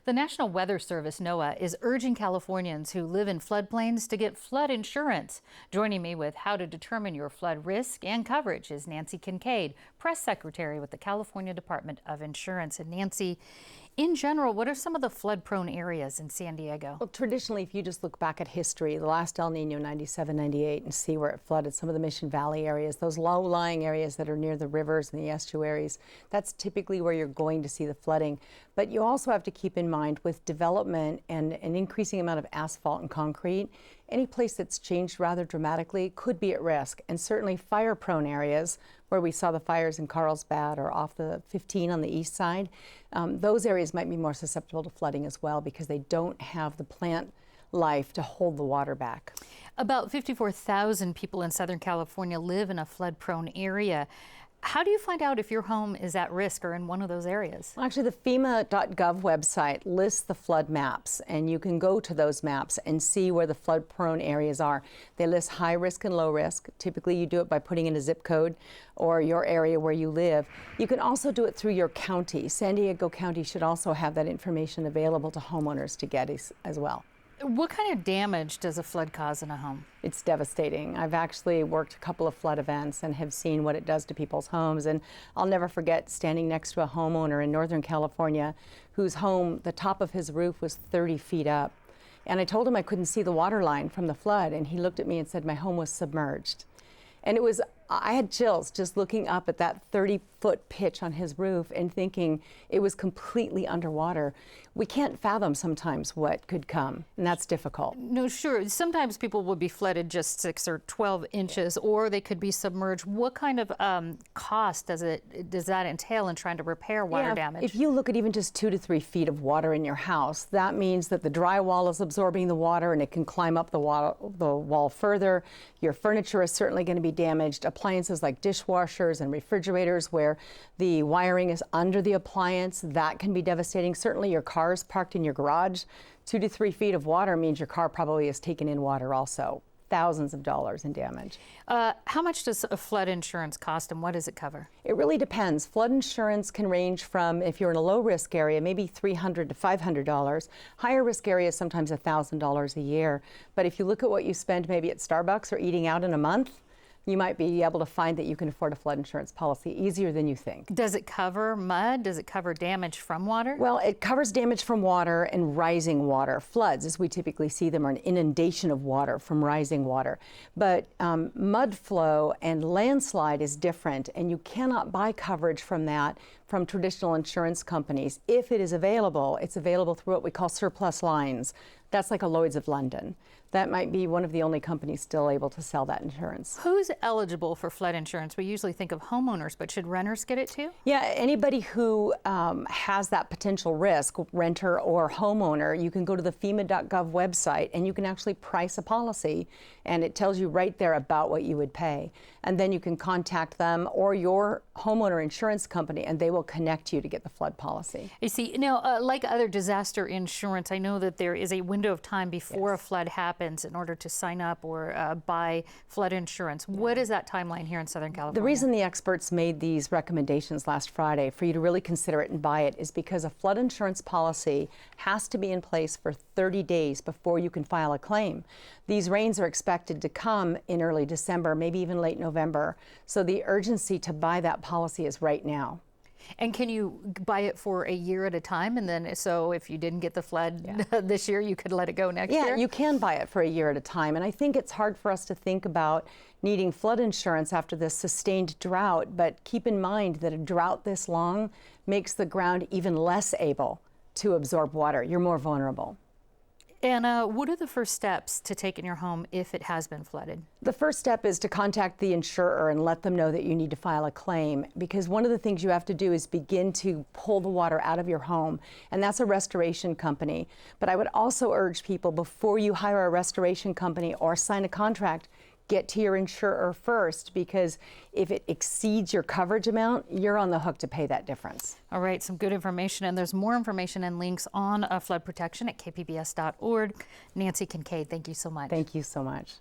The National Weather Service, NOAA, is urging Californians who live in floodplains to get flood insurance. Joining me with how to determine your flood risk and coverage is Nancy Kincaid, press secretary with the California Department of Insurance. And Nancy, in general, what are some of the flood-prone areas in San Diego? Well, traditionally, if you just look back at history, the last El Niño, 97, 98, and see where it flooded, some of the Mission Valley areas, those low-lying areas that are near the rivers and the estuaries, that's typically where you're going to see the flooding. But you also have to keep in mind with development and an increasing amount of asphalt and concrete, any place that's changed rather dramatically could be at risk. And certainly fire-prone areas where we saw the fires in Carlsbad or off the 15 on the east side, those areas might be more susceptible to flooding as well because they don't have the plant life to hold the water back. About 54,000 people in Southern California live in a flood-prone area. How do you find out if your home is at risk or in one of those areas? Well, actually, the FEMA.gov website lists the flood maps, and you can go to those maps and see where the flood-prone areas are. They list high risk and low risk. Typically, you do it by putting in a zip code or your area where you live. You can also do it through your county. San Diego County should also have that information available to homeowners to get as well. What kind of damage does a flood cause in a home? It's devastating. I've actually worked a couple of flood events and have seen what it does to people's homes. And I'll never forget standing next to a homeowner in Northern California whose home, the top of his roof was 30 feet up. And I told him I couldn't see the water line from the flood. And he looked at me and said, my home was submerged. And I had chills just looking up at that 30-foot pitch on his roof and thinking it was completely underwater. We can't fathom sometimes what could come, and that's difficult. No, sure. Sometimes people will be flooded just 6 or 12 inches, or they could be submerged. What kind of cost does that entail in trying to repair water damage? If you look at even just 2 to 3 feet of water in your house, that means that the drywall is absorbing the water and it can climb up the wall further. Your furniture is certainly going to be damaged. Appliances like dishwashers and refrigerators where the wiring is under the appliance, that can be devastating. Certainly your car is parked in your garage. 2 to 3 feet of water means your car probably has taken in water also. Thousands of dollars in damage. How much does a flood insurance cost and what does it cover? It really depends. Flood insurance can range from, if you're in a low risk area, maybe $300 to $500. Higher risk areas, sometimes $1,000 a year. But if you look at what you spend maybe at Starbucks or eating out in a month, you might be able to find that you can afford a flood insurance policy easier than you think. Does it cover mud? Does it cover damage from water? Well, it covers damage from water and rising water. Floods, as we typically see them, are an inundation of water from rising water. But mud flow and landslide is different, and you cannot buy coverage from that from traditional insurance companies. If it is available, it's available through what we call surplus lines. That's like a Lloyd's of London. That might be one of the only companies still able to sell that insurance. Who's eligible for flood insurance? We usually think of homeowners, but should renters get it too? Yeah, anybody who has that potential risk, renter or homeowner, you can go to the FEMA.gov website and you can actually price a policy, and it tells you right there about what you would pay. And then you can contact them or your homeowner insurance company, and they will connect you to get the flood policy. You see, now, like other disaster insurance, I know that there is a window of time before a flood happens in order to sign up or buy flood insurance. What is that timeline here in Southern California? The reason the experts made these recommendations last Friday for you to really consider it and buy it is because a flood insurance policy has to be in place for 30 days before you can file a claim. These rains are expected to come in early December, maybe even late November. So the urgency to buy that policy is right now. And can you buy it for a year at a time? And then, so if you didn't get the flood this year, you could let it go next year? Yeah, you can buy it for a year at a time. And I think it's hard for us to think about needing flood insurance after this sustained drought. But keep in mind that a drought this long makes the ground even less able to absorb water. You're more vulnerable. And what are the first steps to take in your home if it has been flooded? The first step is to contact the insurer and let them know that you need to file a claim, because one of the things you have to do is begin to pull the water out of your home, and that's a restoration company. But I would also urge people, before you hire a restoration company or sign a contract, get to your insurer first, because if it exceeds your coverage amount, you're on the hook to pay that difference. All right, some good information, and there's more information and links on flood protection at kpbs.org. Nancy Kincaid, thank you so much. Thank you so much.